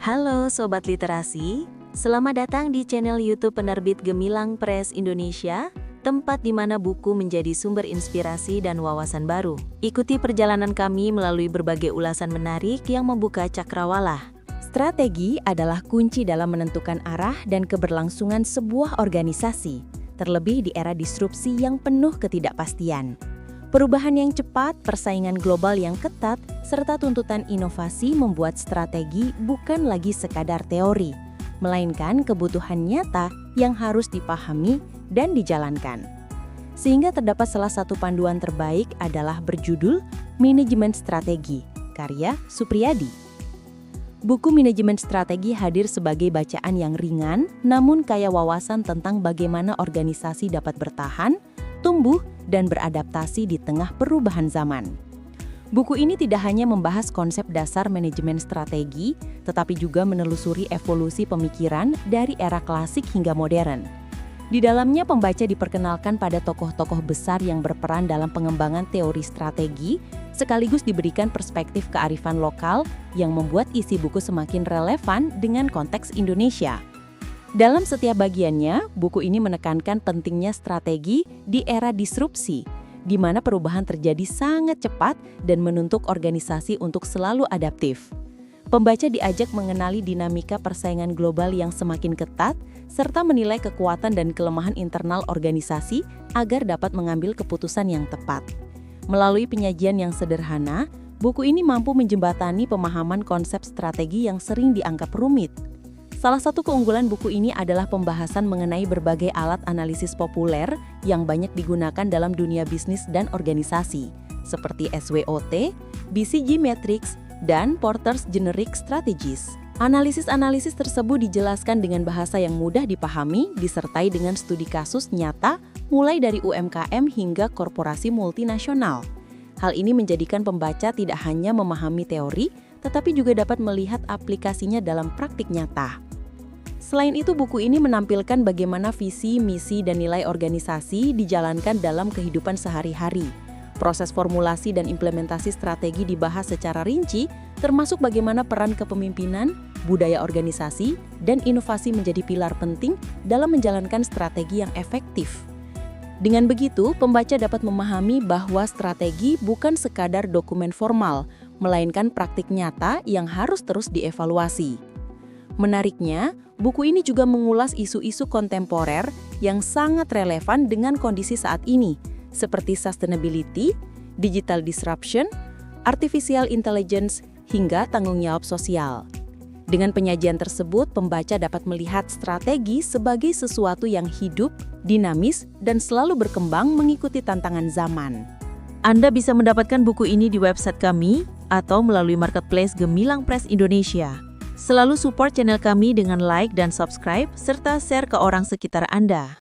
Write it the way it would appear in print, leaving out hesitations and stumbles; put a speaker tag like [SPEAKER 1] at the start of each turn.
[SPEAKER 1] Halo Sobat Literasi, selamat datang di channel YouTube penerbit Gemilang Press Indonesia, tempat di mana buku menjadi sumber inspirasi dan wawasan baru. Ikuti perjalanan kami melalui berbagai ulasan menarik yang membuka cakrawala.
[SPEAKER 2] Strategi adalah kunci dalam menentukan arah dan keberlangsungan sebuah organisasi, terlebih di era disrupsi yang penuh ketidakpastian. Perubahan yang cepat, persaingan global yang ketat, serta tuntutan inovasi membuat strategi bukan lagi sekadar teori, melainkan kebutuhan nyata yang harus dipahami dan dijalankan. Sehingga terdapat salah satu panduan terbaik adalah berjudul Manajemen Strategi, karya Supriyadi. Buku Manajemen Strategi hadir sebagai bacaan yang ringan, namun kaya wawasan tentang bagaimana organisasi dapat bertahan, tumbuh, dan beradaptasi di tengah perubahan zaman. Buku ini tidak hanya membahas konsep dasar manajemen strategi, tetapi juga menelusuri evolusi pemikiran dari era klasik hingga modern. Di dalamnya pembaca diperkenalkan pada tokoh-tokoh besar yang berperan dalam pengembangan teori strategi, sekaligus diberikan perspektif kearifan lokal yang membuat isi buku semakin relevan dengan konteks Indonesia. Dalam setiap bagiannya, buku ini menekankan pentingnya strategi di era disrupsi, di mana perubahan terjadi sangat cepat dan menuntut organisasi untuk selalu adaptif. Pembaca diajak mengenali dinamika persaingan global yang semakin ketat, serta menilai kekuatan dan kelemahan internal organisasi agar dapat mengambil keputusan yang tepat. Melalui penyajian yang sederhana, buku ini mampu menjembatani pemahaman konsep strategi yang sering dianggap rumit. Salah satu keunggulan buku ini adalah pembahasan mengenai berbagai alat analisis populer yang banyak digunakan dalam dunia bisnis dan organisasi, seperti SWOT, BCG Matrix, dan Porter's Generic Strategies. Analisis-analisis tersebut dijelaskan dengan bahasa yang mudah dipahami, disertai dengan studi kasus nyata, mulai dari UMKM hingga korporasi multinasional. Hal ini menjadikan pembaca tidak hanya memahami teori, tetapi juga dapat melihat aplikasinya dalam praktik nyata. Selain itu, buku ini menampilkan bagaimana visi, misi, dan nilai organisasi dijalankan dalam kehidupan sehari-hari. Proses formulasi dan implementasi strategi dibahas secara rinci, termasuk bagaimana peran kepemimpinan, budaya organisasi, dan inovasi menjadi pilar penting dalam menjalankan strategi yang efektif. Dengan begitu, pembaca dapat memahami bahwa strategi bukan sekadar dokumen formal, melainkan praktik nyata yang harus terus dievaluasi. Menariknya, buku ini juga mengulas isu-isu kontemporer yang sangat relevan dengan kondisi saat ini, seperti sustainability, digital disruption, artificial intelligence, hingga tanggung jawab sosial. Dengan penyajian tersebut, pembaca dapat melihat strategi sebagai sesuatu yang hidup, dinamis, dan selalu berkembang mengikuti tantangan zaman.
[SPEAKER 1] Anda bisa mendapatkan buku ini di website kami atau melalui marketplace Gemilang Press Indonesia. Selalu support channel kami dengan like dan subscribe, serta share ke orang sekitar Anda.